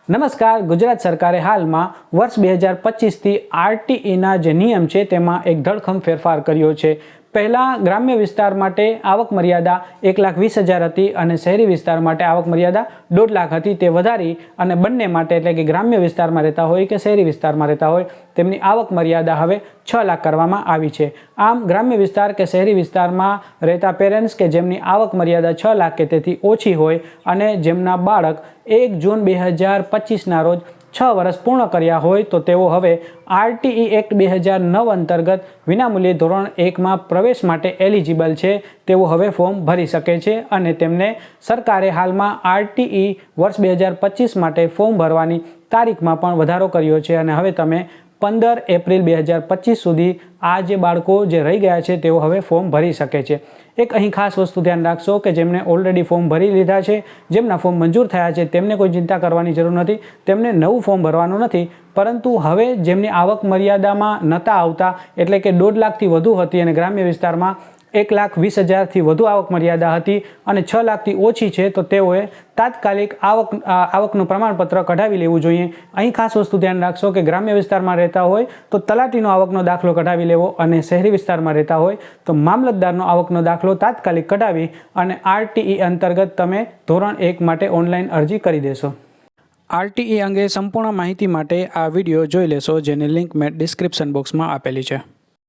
નમસ્કાર। ગુજરાત સરકારે હાલમાં વર્ષ 2025થી આરટીઈના જે નિયમ છે તેમાં એક ધડખમ ફેરફાર કર્યો છે। પહેલાં ગ્રામ્ય વિસ્તાર માટે આવક મર્યાદા 1,20,000 હતી અને શહેરી વિસ્તાર માટે આવક મર્યાદા 1.5 લાખ હતી। તે વધારી અને બંને માટે એટલે કે ગ્રામ્ય વિસ્તારમાં રહેતા હોય કે શહેરી વિસ્તારમાં રહેતા હોય તેમની આવક મર્યાદા હવે 6 લાખ કરવામાં આવી છે। આમ ગ્રામ્ય વિસ્તાર કે શહેરી વિસ્તારમાં રહેતા પેરેન્ટ્સ કે જેમની આવક મર્યાદા 6 લાખ કે તેથી ઓછી હોય અને જેમના બાળક 1 જૂન 2025ના રોજ 6 વર્ષ પૂર્ણ કર્યા હોય તો તેઓ હવે આરટીઈ એક્ટ 2009 અંતર્ગત વિનામૂલ્યે ધોરણ 1માં પ્રવેશ માટે એલિજિબલ છે। તેઓ હવે ફોર્મ ભરી શકે છે અને તેમને સરકારે હાલમાં આરટીઈ વર્ષ 2025 માટે ફોર્મ ભરવાની તારીખમાં પણ વધારો કર્યો છે અને હવે તમે 15 એપ્રિલ 2025 સુધી આ જે બાળકો જે રહી ગયા છે તેઓ હવે ફોર્મ ભરી શકે છે। એક અહીં ખાસ વસ્તુ ધ્યાન રાખશો કે જેમને ઓલરેડી ફોર્મ ભરી લીધા છે, જેમના ફોર્મ મંજૂર થયા છે તેમને કોઈ ચિંતા કરવાની જરૂર નથી, તેમને નવું ફોર્મ ભરવાનું નથી। પરંતુ હવે જેમની આવક મર્યાદામાં નહોતા આવતા એટલે કે 1.5 લાખથી વધુ હતી અને ગ્રામ્ય વિસ્તારમાં 1,20,000થી વધુ આવક મર્યાદા હતી અને 6 લાખથી ઓછી છે તો તેઓએ તાત્કાલિક આવકનું પ્રમાણપત્ર કઢાવી લેવું જોઈએ। અહીં ખાસ વસ્તુ ધ્યાન રાખશો કે ગ્રામ્ય વિસ્તારમાં રહેતા હોય તો તલાટીનો આવકનો દાખલો કઢાવી લેવો અને શહેરી વિસ્તારમાં રહેતા હોય તો મામલતદારનો આવકનો દાખલો તાત્કાલિક કઢાવી અને આરટીઈ અંતર્ગત તમે ધોરણ 1 માટે ઓનલાઈન અરજી કરી દેશો। આરટીઈ અંગે સંપૂર્ણ માહિતી માટે આ વિડીયો જોઈ લેશો, જેની લિંક મેં ડિસ્ક્રિપ્શન બોક્સમાં આપેલી છે।